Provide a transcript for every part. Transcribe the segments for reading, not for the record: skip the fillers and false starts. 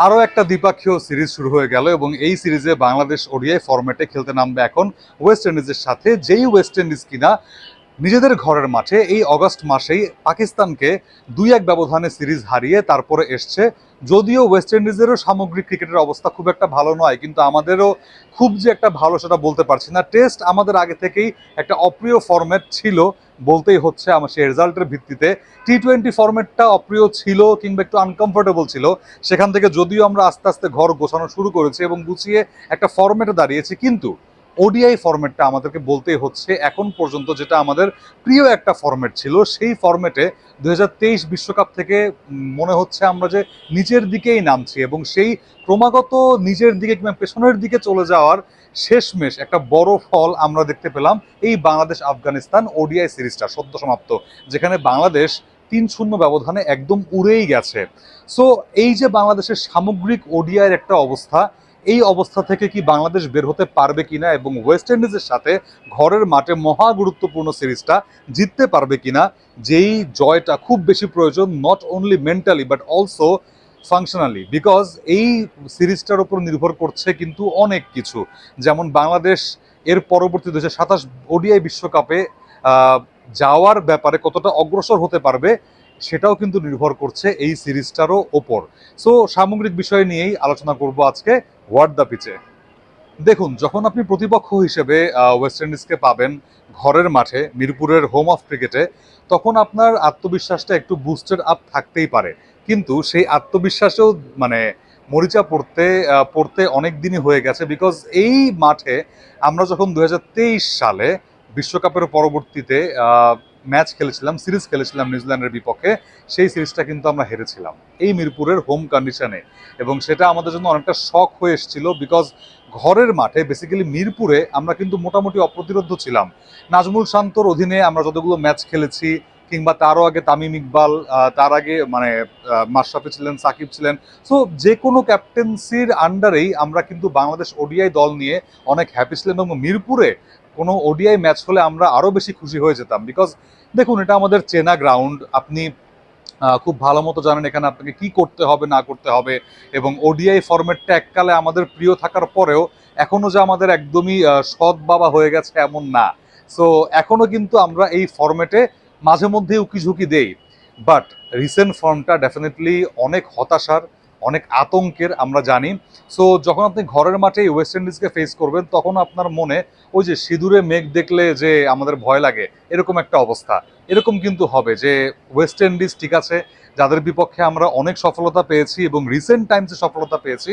আরও একটা দ্বিপাক্ষীয় সিরিজ শুরু হয়ে গেল এবং এই সিরিজে বাংলাদেশ ওডিআই ফরম্যাটে খেলতে নামবে এখন ওয়েস্ট ইন্ডিজের সাথে, যেই ওয়েস্ট ইন্ডিজ কিনা নিজেদের ঘরের মাঠে এই অগস্ট মাসেই পাকিস্তানকে 2-1 ব্যবধানে সিরিজ হারিয়ে তারপরে এসছে। যদিও ওয়েস্ট ইন্ডিজেরও সামগ্রিক ক্রিকেটের অবস্থা খুব একটা ভালো নয়, কিন্তু আমাদেরও খুব যে একটা ভালো সেটা বলতে পারছি না। টেস্ট আমাদের আগে থেকেই একটা অপ্রিয় ফরম্যাট ছিল বলতেই হচ্ছে, আমার সেই রেজাল্টের ভিত্তিতে। টি-20 ফরম্যাটটা অপ্রিয় ছিল কিংবা একটু আনকমফোর্টেবল ছিল, সেখান থেকে যদিও আমরা আস্তে আস্তে ঘর গোছানো শুরু করেছি এবং গুছিয়ে একটা ফরম্যাটে দাঁড়িয়েছি, কিন্তু ওডিআই ফরম্যাটটা আমাদেরকে বলতেই হচ্ছে এখন পর্যন্ত যেটা আমাদের প্রিয় একটা ফরম্যাট ছিল, সেই ফরম্যাটে 2023 বিশ্বকাপ থেকে মনে হচ্ছে আমরা যে নিচের দিকেই নামছি এবং সেই ক্রমাগত নিজের দিকে কিংবা পেছনের দিকে চলে যাওয়ার শেষমেশ একটা বড় ফল আমরা দেখতে পেলাম এই বাংলাদেশ আফগানিস্তান ওডিআই সিরিজটা সদ্য সমাপ্ত, যেখানে বাংলাদেশ 3-0 ব্যবধানে একদম উড়েই গেছে। সো এই যে বাংলাদেশের সামগ্রিক ওডিআইয়ের একটা অবস্থা, এই অবস্থা থেকে কি বাংলাদেশ বের হতে পারবে কিনা এবং ওয়েস্ট ইন্ডিজের সাথে ঘরের মাঠে মহা গুরুত্বপূর্ণ সিরিজটা জিততে পারবে কিনা, যেই জয়টা খুব বেশি প্রয়োজন, not only mentally but also functionally, because এই সিরিজটার উপর নির্ভর করছে কিন্তু অনেক কিছু। যেমন বাংলাদেশ এর পরবর্তী 2027 ওডিআই বিশ্বকাপে যাওয়ার ব্যাপারে কতটা অগ্রসর হতে পারবে সেটাও কিন্তু নির্ভর করছে এই সিরিজটারও ওপর। সো সামগ্রিক বিষয় নিয়েই আলোচনা করব আজকে হোয়াট দ্য পিচে। দেখুন, যখন আপনি প্রতিপক্ষ হিসেবে ওয়েস্ট ইন্ডিজকে পাবেন ঘরের মাঠে মিরপুরের হোম অফ ক্রিকেটে, তখন আপনার আত্মবিশ্বাসটা একটু বুস্টেড আপ থাকতেই পারে, কিন্তু সেই আত্মবিশ্বাসেও মানে মরিচা পড়তে পড়তে অনেক দিনই হয়ে গেছে। বিকজ এই মাঠে আমরা যখন 2023 সালে বিশ্বকাপের পরবর্তীতে ম্যাচ খেলেছিলাম, সিরিজ খেলেছিলাম নিউজিল্যান্ডের বিপক্ষে, সেই সিরিজটা কিন্তু আমরা হেরেছিলাম এই মিরপুরের হোম কন্ডিশনে, এবং সেটা আমাদের জন্য অনেকটা শক হয়ে এসেছিল। বিকজ ঘরের মাঠে বেসিক্যালি মিরপুরে আমরা কিন্তু মোটামুটি অপ্রতিরোধ্য ছিলাম। নাজমুল শান্তর অধীনে আমরা যতগুলো ম্যাচ খেলেছি, কিংবা তারও আগে তামিম ইকবাল, তার আগে মানে মাশরাফি ছিলেন, সাকিব ছিলেন, সো যে কোনো ক্যাপ্টেন্সির আন্ডারেই আমরা কিন্তু বাংলাদেশ ওডিআই দল নিয়ে অনেক হ্যাপি ছিলাম, এবং মিরপুরে কোনো ওডিআই ম্যাচ হলে আমরা আরও বেশি খুশি হয়ে যেতাম। বিকজ দেখুন, এটা আমাদের চেনা গ্রাউন্ড, আপনি খুব ভালো মতো জানেন এখানে আপনাকে কি করতে হবে না করতে হবে, এবং ওডিআই ফরম্যাটটা এককালে আমাদের প্রিয় থাকার পরেও এখনো যে আমাদের একদমই সৎ বাবা হয়ে গেছে এমন না। সো এখনো কিন্তু আমরা এই ফরম্যাটে মাঝে মধ্যে উকি ঝুঁকি দেই, বাট রিসেন্ট ফর্মটা ডেফিনেটলি অনেক হতাশার, অনেক আতঙ্কের আমরা জানি। সো যখন আপনি ঘরের মাঠে ওয়েস্ট ইন্ডিজকে ফেস করবেন, তখন আপনার মনে ওই যে সিঁদুরে মেঘ দেখলে যে আমাদের ভয় লাগে, এরকম একটা অবস্থা এরকম কিন্তু হবে যে ওয়েস্ট ইন্ডিজ ঠিক আছে, যাদের বিপক্ষে আমরা অনেক সফলতা পেয়েছি এবং রিসেন্ট টাইমসে সফলতা পেয়েছি,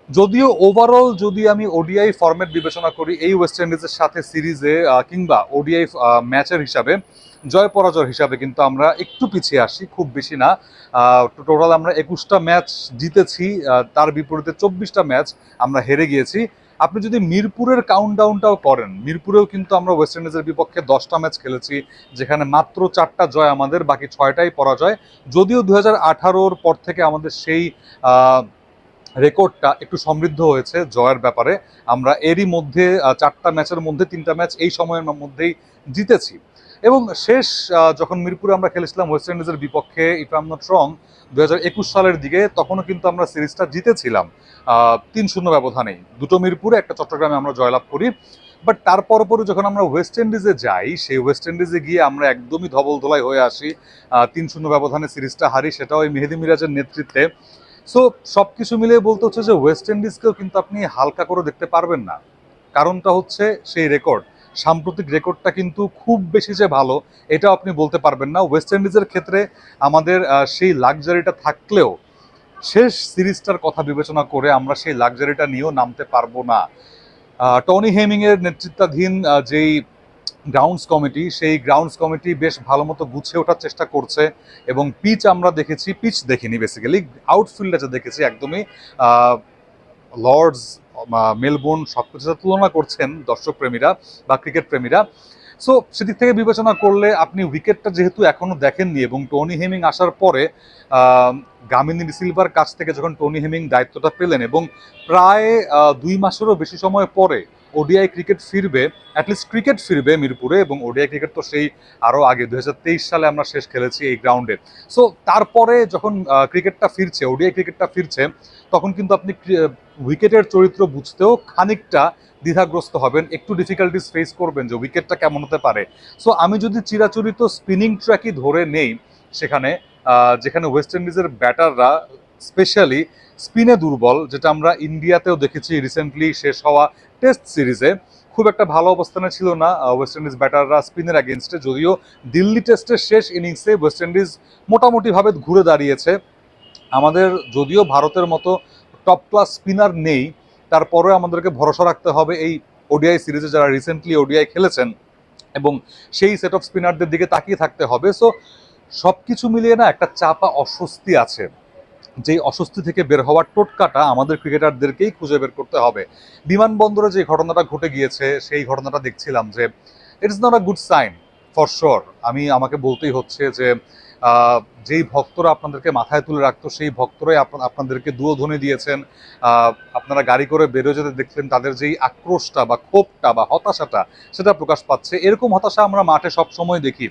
যদিও ওভারঅল যদি আমি ওডিআই ফরম্যাট বিবেচনা করি এই ওয়েস্ট ইন্ডিজের সাথে সিরিজে কিংবা ওডিআই ম্যাচের হিসাবে, জয় পরাজয়ের হিসাবে কিন্তু আমরা একটু পিছিয়ে আসি, খুব বেশি না। টোটাল আমরা 21টা ম্যাচ জিতেছি, তার বিপরীতে 24টা ম্যাচ আমরা হেরে গিয়েছি। আপনি যদি মিরপুরের কাউন্টডাউনটাও করেন, মিরপুরেও কিন্তু আমরা ওয়েস্ট ইন্ডিজের বিপক্ষে 10টা ম্যাচ খেলেছি, যেখানে মাত্র 4টা জয় আমাদের, বাকি 6টাই পরাজয়। যদিও 2018-র পর থেকে আমাদের সেই রেকর্ডটা একটু সমৃদ্ধ হয়েছে জয়ের ব্যাপারে, আমরা এরই মধ্যে 4টা ম্যাচের মধ্যে 3টা ম্যাচ এই সময়ের মধ্যেই জিতেছি। এবং শেষ যখন মিরপুরে আমরা খেলেছিলাম ওয়েস্ট ইন্ডিজের বিপক্ষে, if I am not wrong, 2021 সালের দিকে, তখনও কিন্তু আমরা সিরিজটা জিতেছিলাম 3-0 ব্যবধানেই। দুটো মিরপুরে, একটা চট্টগ্রামে আমরা জয়লাভ করি। বাট তার পরপরই যখন আমরা ওয়েস্ট ইন্ডিজে যাই, সেই ওয়েস্ট ইন্ডিজে গিয়ে আমরা একদমই ধবল ধোলাই হয়ে আসি, 3-0 ব্যবধানে সিরিজটা হারি, সেটাও ওই মেহেদী মিরাজের নেতৃত্বে। সো সবকিছু মিলিয়ে বলতে হচ্ছে যে ওয়েস্ট ইন্ডিজকেও কিন্তু আপনি হালকা করে দেখতে পারবেন না। কারণটা হচ্ছে সেই রেকর্ড, সাম্প্রতিক রেকর্ডটা কিন্তু খুব বেশি যে ভালো এটাও আপনি বলতে পারবেন না। ওয়েস্ট ইন্ডিজের ক্ষেত্রে আমাদের সেই লাক্সারিটা থাকলেও শেষ সিরিজটার কথা বিবেচনা করে আমরা সেই লাক্সারিটা নিয়েও নামতে পারবো না। টনি হেমিং এর নেতৃত্বাধীন যেই গ্রাউন্ডস কমিটি, সেই গ্রাউন্ডস কমিটি বেশ ভালো মতো গুছিয়ে ওঠার চেষ্টা করছে, এবং পিচ আমরা দেখেছি, পিচ দেখিনি বেসিক্যালি, আউটফিল্ডে যে দেখেছি একদমই লর্ডস, মেলবোর্ন সবকিছু তুলনা করছেন দর্শক প্রেমীরা বা ক্রিকেট প্রেমীরা। সো সেদিক থেকে বিবেচনা করলে আপনি উইকেটটা যেহেতু এখনো দেখেননি, এবং টনি হেমিং আসার পরে গামিনী ডিসিলভার কাছ থেকে যখন টনি হেমিং দায়িত্বটা পেলেন, এবং প্রায় 2 মাসেরও বেশি সময় পরে ওডিআই ক্রিকেট ফিরবে, অ্যাটলিস্ট ক্রিকেট ফিরবে মিরপুরে, এবং ওডিআই ক্রিকেট তো সেই আরও আগে 2023 সালে আমরা শেষ খেলেছি এই গ্রাউন্ডে। সো তারপরে যখন ক্রিকেটটা ফিরছে, ওডিআই ক্রিকেটটা ফিরছে, তখন কিন্তু আপনি উইকেটের চরিত্র বুঝতেও খানিকটা দ্বিধাগ্রস্ত হবেন, একটু ডিফিকাল্টিস ফেস করবেন যে উইকেটটা কেমন হতে পারে। সো আমি যদি চিরাচরিত স্পিনিং ট্র্যাকই ধরে নেই, সেখানে যেখানে ওয়েস্ট ইন্ডিজের ব্যাটাররা স্পেশালি স্পিনে দুর্বল, যেটা আমরা ইন্ডিয়াতেও দেখেছি রিসেন্টলি শেষ হওয়া টেস্ট সিরিজে, খুব একটা ভালো অবস্থানে ছিল না ওয়েস্ট ইন্ডিজ ব্যাটাররা স্পিনের অ্যাগেনস্টে। যদিও দিল্লি টেস্টের শেষ ইনিংসে ওয়েস্ট ইন্ডিজ মোটামুটিভাবে ঘুরে দাঁড়িয়েছে। আমাদের যদিও ভারতের মতো টপ ক্লাস স্পিনার নেই, তারপরে আমাদেরকে ভরসা রাখতে হবে এই ওডিআই সিরিজে যারা রিসেন্টলি ওডিআই খেলেছেন, এবং সেই সেট অফ স্পিনারদের দিকে তাকিয়ে থাকতে হবে। সো সব কিছু মিলিয়ে না একটা চাপা অস্বস্তি আছে, যেই অস্বস্তি থেকে বের হওয়ার টোটকাটা আমাদের ক্রিকেটারদেরকেই খুঁজে বের করতে হবে। বিমানবন্দরে যে ঘটনাটা ঘটে গিয়েছে, সেই ঘটনাটা দেখছিলাম যে it is not a good sign for sure. আমাকে বলতেই হচ্ছে যে যেই ভক্তরা আপনাদেরকে মাথায় তুলে রাখতো, সেই ভক্তরাই আপনাদেরকে দুয়োধ্বনি দিয়েছেন। আপনারা গাড়ি করে বেরোয় যেতে দেখলেন, তাদের যেই আক্রোশটা বা ক্ষোভটা বা হতাশাটা, সেটা প্রকাশ পাচ্ছে। এরকম হতাশা আমরা মাঠে সবসময় দেখি।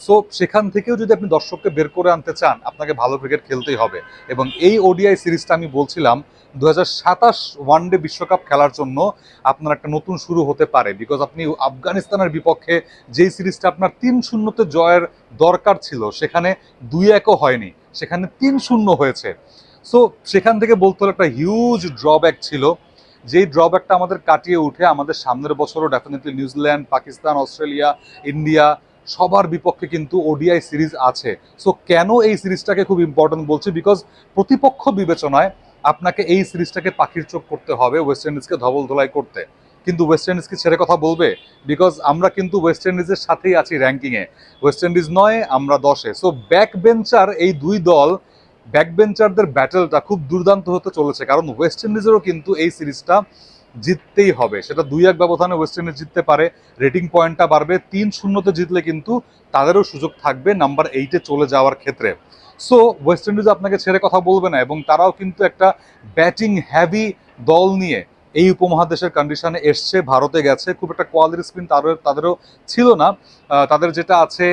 সো সেখান থেকেও যদি আপনি দর্শককে বের করে আনতে চান, আপনাকে ভালো ক্রিকেট খেলতেই হবে। এবং এই ওডিআই সিরিজটা আমি বলছিলাম 2027 ওয়ানডে বিশ্বকাপ খেলার জন্য আপনার একটা নতুন শুরু হতে পারে, বিকজ আপনি আফগানিস্তানের বিপক্ষে যেই সিরিজটা আপনার 3-0 জয়ের দরকার ছিল, সেখানে 2-1ও হয়নি, সেখানে 3-0 হয়েছে। সো সেখান থেকে বলতে হলে একটা হিউজ ড্রব্যাক ছিল, যেই ড্রব্যাকটা আমাদের কাটিয়ে উঠে আমাদের সামনের বছরও definitely New Zealand, Pakistan, Australia, India সবার বিপক্ষে কিন্তু ওডিআই সিরিজ আছে। সো কেন এই সিরিজটাকে খুব ইম্পর্টেন্ট বলছি, বিকজ প্রতিপক্ষ বিবেচনায় আপনাকে এই সিরিজটাকে পাখির চোখ করতে হবে ওয়েস্ট ইন্ডিজকে ধবল ধোলাই করতে। কিন্তু ওয়েস্ট ইন্ডিজ কি ছেড়ে কথা বলবে? বিকজ আমরা কিন্তু ওয়েস্ট ইন্ডিজের সাথেই আছি র্যাঙ্কিংয়ে, ওয়েস্ট ইন্ডিজ 9-এ, আমরা 10-এ। সো ব্যাক বেঞ্চার এই দুই দল, ব্যাক বেঞ্চারদের ব্যাটেলটা খুব দুর্দান্ত হতে চলেছে, কারণ ওয়েস্ট ইন্ডিজেরও কিন্তু এই সিরিজটা জিততেই হবে। সেটা 2-1 ব্যবধানে ওয়েস্ট ইন্ডিজ জিততে পারে, রেটিং পয়েন্টটা বাড়বে। 3-0-তে জিতলে কিন্তু তাদেরও সুযোগ থাকবে নাম্বার 8-এ চলে যাওয়ার ক্ষেত্রে। সো ওয়েস্ট ইন্ডিজ আপনাকে ছেড়ে কথা বলবে না, এবং তারাও কিন্তু একটা ব্যাটিং হ্যাভি দল নিয়ে এই উপমহাদেশের কন্ডিশনে এসছে, ভারতে গেছে। খুব একটা কোয়ালিটি স্পিন তাদেরও ছিল না। তাদের যেটা আছে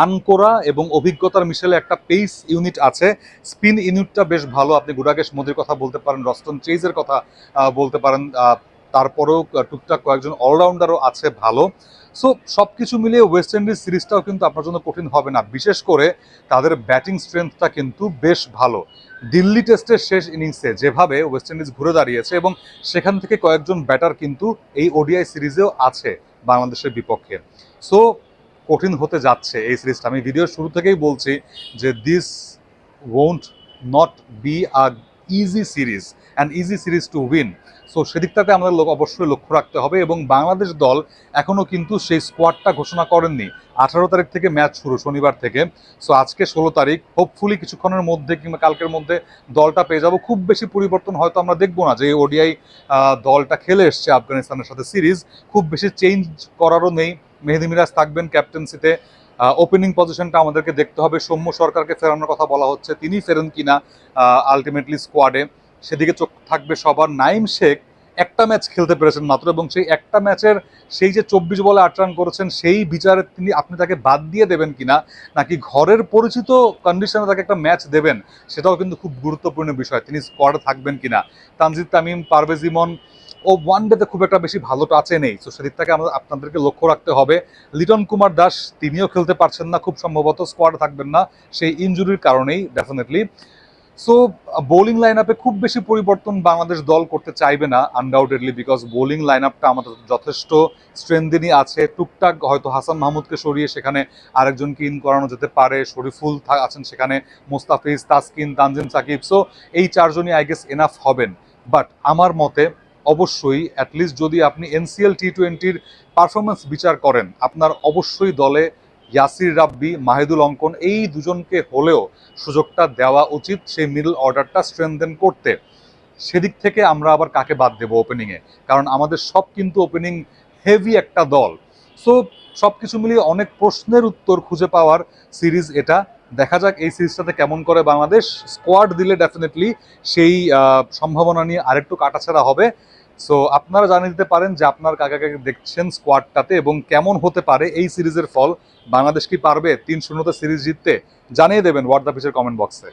আনকোরা এবং অভিজ্ঞতার মিশেলে একটা পেস ইউনিট আছে। স্পিন ইউনিটটা বেশ ভালো, আপনি গুডাকেশ মোদির কথা বলতে পারেন, রস্টন চেজের কথা বলতে পারেন, তারপরেও টুকটাক কয়েকজন অলরাউন্ডারও আছে ভালো। সো সব কিছু মিলিয়ে ওয়েস্ট ইন্ডিজ সিরিজটাও কিন্তু আপনার জন্য কঠিন হবে না, বিশেষ করে তাদের ব্যাটিং স্ট্রেংথটা কিন্তু বেশ ভালো। দিল্লি টেস্টের শেষ ইনিংসে যেভাবে ওয়েস্ট ইন্ডিজ ঘুরে দাঁড়িয়েছে, এবং সেখান থেকে কয়েকজন ব্যাটার কিন্তু এই ওডিআই সিরিজেও আছে বাংলাদেশের বিপক্ষে। সো কঠিন হতে যাচ্ছে এই সিরিজটা। আমি ভিডিওর শুরু থেকেই বলছি যে this won't not be a easy series, and easy series to win. So সেদিকটাতে আমাদের অবশ্যই লক্ষ্য রাখতে হবে। এবং বাংলাদেশ দল এখনও কিন্তু সেই স্কোয়াডটা ঘোষণা করেননি। 18 তারিখ থেকে ম্যাচ শুরু, শনিবার থেকে। সো আজকে 16 তারিখ, হোপফুলি কিছুক্ষণের মধ্যে কিংবা কালকের মধ্যে দলটা পেয়ে যাবো। খুব বেশি পরিবর্তন হয়তো আমরা দেখবো না, যে ওডিআই দলটা খেলে এসছে আফগানিস্তানের সাথে সিরিজ, খুব বেশি চেঞ্জ করারও নেই। মেহেদী মিরাজ থাকবেন ক্যাপ্টেন্সিতে। ওপেনিং পজিশনটা আমাদেরকে দেখতে হবে, সৌম্য সরকারকে ফেরানোর কথা বলা হচ্ছে, তিনি ফেরেন কিনা আলটিমেটলি স্কোয়াডে, সেদিকে চোখ থাকবে সবার। নাইম শেখ একটা ম্যাচ খেলতে পেরেছেন মাত্র, এবং সেই একটা ম্যাচের সেই যে 24 বলে 8 রান করেছেন, সেই বিচারে আপনি তাকে বাদ দিয়ে দেবেন কিনা, নাকি ঘরের পরিচিত কন্ডিশনে তাকে একটা ম্যাচ দেবেন, সেটাও কিন্তু খুব গুরুত্বপূর্ণ বিষয়। তিনি স্কোয়াডে থাকবেন কিনা। তানজিদ তামিম, পারভেজ ইমন ও ওয়ানডেতে খুব একটা বেশি ভালো টাচে নেই, তো সেদিকটাকে আপনাদেরকে লক্ষ্য রাখতে হবে। লিটন কুমার দাস তিনিও খেলতে পারছেন না, খুব সম্ভবত স্কোয়াডে থাকবেন না সেই ইনজুরির কারণেই ডেফিনেটলি। সো বোলিং লাইন আপে খুব বেশি পরিবর্তন বাংলাদেশ দল করতে চাইবে না আনডাউটেডলি, বিকজ বোলিং লাইন আপটা আমাদের যথেষ্ট স্ট্রেংথেনই আছে। টুকটাক হয়তো হাসান মাহমুদকে সরিয়ে সেখানে আরেকজনকে ইন করানো যেতে পারে, শরীফুল আছেন সেখানে, মোস্তাফিজ, তাসকিন, তানজিম সাকিব। সো এই চারজনই আই গেস এনাফ হবেন। বাট আমার মতে অবশ্যই অ্যাটলিস্ট যদি আপনি এনসিএল টি20-র পারফরমেন্স বিচার করেন, আপনার অবশ্যই দলে ইয়াসির রাব্বি, মাহিদুল অঙ্কন এই দুজনকে হলেও সুযোগটা দেওয়া উচিত, সেই মিডল অর্ডারটা স্ট্রেংথেন করতে। সেদিক থেকে আমরা আবার কাকে বাদ দেবো ওপেনিংয়ে, কারণ আমাদের সব কিন্তু ওপেনিং হেভি একটা দল। সো সব কিছু মিলিয়ে অনেক প্রশ্নের উত্তর খুঁজে পাওয়ার সিরিজ এটা। দেখা যাক এই সিরিজটাতে কেমন করে বাংলাদেশ। স্কোয়াড দিলে ডেফিনেটলি সেই সম্ভাবনা নিয়ে আরেকটু কাটাছেড়া হবে। সো আপনারা জানিয়ে দিতে পারেন যে আপনার কাকে দেখছেন স্কোয়াডটাতে এবং কেমন হতে পারে এই সিরিজের ফল। বাংলাদেশ কি পারবে 3-0 সিরিজ জিততে? জানিয়ে দেবেন হোয়াটসঅ্যাপ কমেন্ট বক্সে।